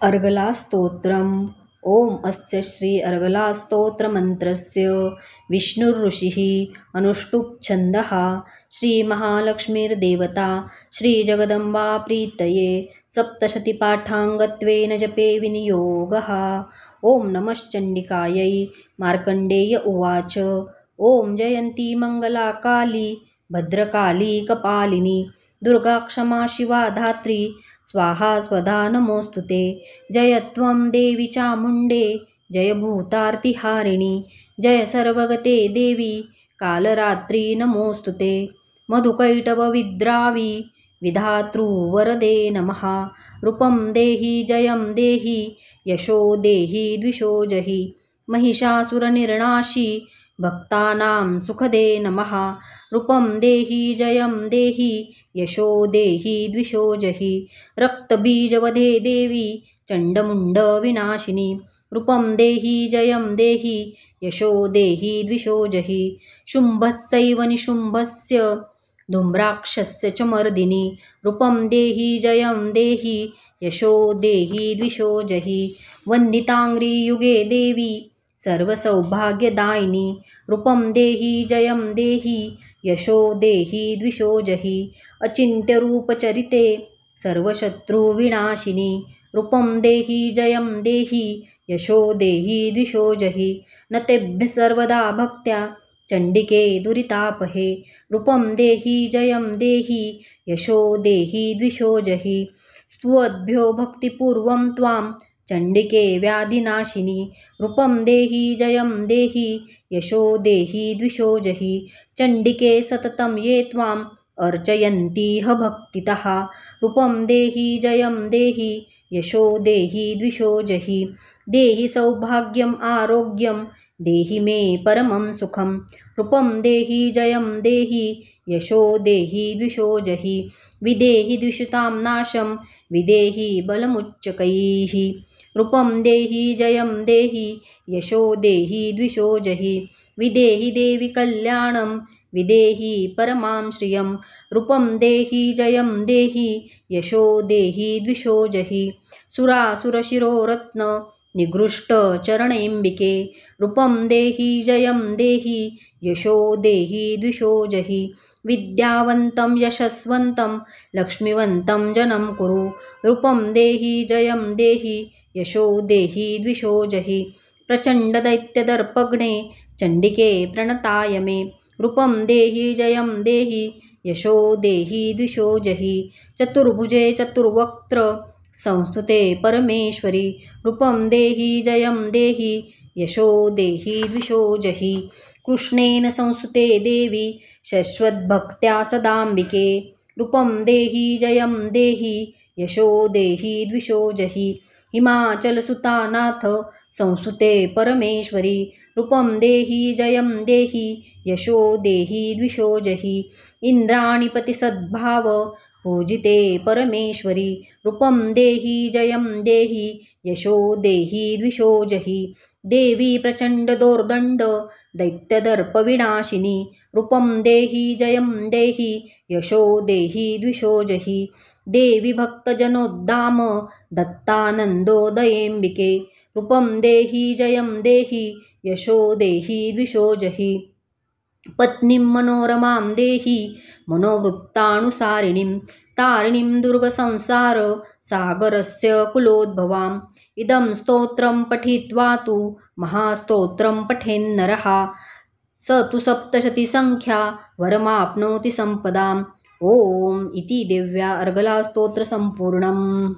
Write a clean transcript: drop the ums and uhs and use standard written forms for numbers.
अर्गलास्तोत्रम्। ओम अस्य श्री अर्गलास्तोत्रमन्त्रस्य विष्णुर्ऋषिः अनुष्टुप् छन्दः। श्रीमहालक्ष्मीर्देवता श्रीजगदम्बा प्रीतये सप्तशतीपाठाङ्गत्वेन जपे विनियोगः। ओम नमश्चण्डिकायै। मार्कण्डेय उवाच। ओम जयन्ती मङ्गला काली भद्रकाली कपालिनी दुर्गा क्षमा शिवा धात्री स्वाहा स्वधा नमोस्तुते। जय त्वं देवी चामुण्डे जय भूतार्तिहारिणी जय सर्वगते देवी कालरात्रि नमोस्तुते। मधुकैटभविद्रावी विधातृवरदे नमः। रूपं देहि जयं देहि यशो देहि द्विषो जहि महिषासुरनिर्नाशी भक्तानां सुखदे नमः। रूपं देहि जयं देहि यशो देहि द्विषो जहि रक्तबीजवधे देवी चण्डमुण्ड विनाशिनी। रूपं देहि जयं देहि यशो देहि द्विषो जहि शुम्भस्यैव निशुम्भस्य धूम्राक्षस्य च मर्दिनी। रूपं देहि जयं देहि यशो देहि द्विषो जहि वन्दिताङ्घ्रियुगे देवी सर्वसौभाग्यदायिनी। रूपं देहि जयं देहि यशो देहि द्विषो जहि अचिन्त्यरूपचरिते सर्वशत्रुविनाशिनी। रूपं देहि जयं देहि यशो देहि द्विषो जहि नतेभ्यः सर्वदा भक्त्या चण्डिके दुरितापहे। रूपं देहि जयं देहि यशो देहि द्विषो जहि स्तुवद्भ्यो भक्तिपूर्वं त्वां चण्डिके व्याधिनाशिनी। रूपं देहि जयं देहि यशो देहि द्विषो जहि चण्डिके सततं ये त्वाम् अर्चयन्तीह भक्तितः। रूपं देहि जयं देहि यशो देहि द्विषो जहि देहि सौभाग्यम् आरोग्यं देहि मे परमं सुखं। रूपं देहि जयं देहि यशो देहि द्विषो जहि विदेहि द्विषतां नाशं विदेहि बलमुच्चकैः। रूपं देहि जयं देहि यशो देहि द्विषो जहि विदेहि देवि कल्याणं विदेहि परमां श्रियं। रूपं देहि जयं देहि यशो देहि द्विषो जहि सुरासुरशिरोरत्न निगृष्ट चरणेऽम्बिके। रूपं देहि जयं देहि यशो देहि द्विषो जहि विद्यावन्तं यशस्वन्तं लक्ष्मीवन्तं जनं कुरु। रूपं देहि जयं देहि यशो देहि द्विषो जहि प्रचण्डदैत्यदर्पघ्ने चण्डिके प्रणताय मे। रूपं देहि जयं देहि यशो देहि द्विषो जहि चतुर्भुजे चतुर्वक्त्र संस्तुते परमेश्वरि। रूपं देहि जयं देहि यशो देहि द्विषो जहि कृष्णेन संस्तुते देवी शश्वद्भक्त्या सदाम्बिके। रूपं देहि जयं देहि यशो देहि द्विषो जहि हिमाचलसुतानाथ संस्तुते परमेश्वरि। रूपं देहि जयं देहि यशो देहि द्विषो जहि इन्द्राणिपतिसद्भाव पूजिते परमेश्वरि। रूपं देहि जयं देहि यशो देहि द्विषो जहि देवी प्रचण्डदोर्दण्ड दैत्यदर्पविनाशिनी। रूपं देहि जयं देहि यशो देहि द्विषो जहि देवी भक्तजनोद्दाम दत्तानन्दोदयेऽम्बिके। रूपं देहि जयं देहि यशो देहि द्विषो जहि पत्नीं मनोरमां देहि मनोवृत्तानुसारिणीं तारिणीं दुर्गसंसार सागरस्य कुलोद्भवाम्। इदं स्तोत्रं पठित्वा तु महास्तोत्रं पठेन्नरः स तु सप्तशतीसङ्ख्या वरमाप्नोति सम्पदाम्। ओम इति दिव्या अर्गलास्तोत्रसम्पूर्णम्।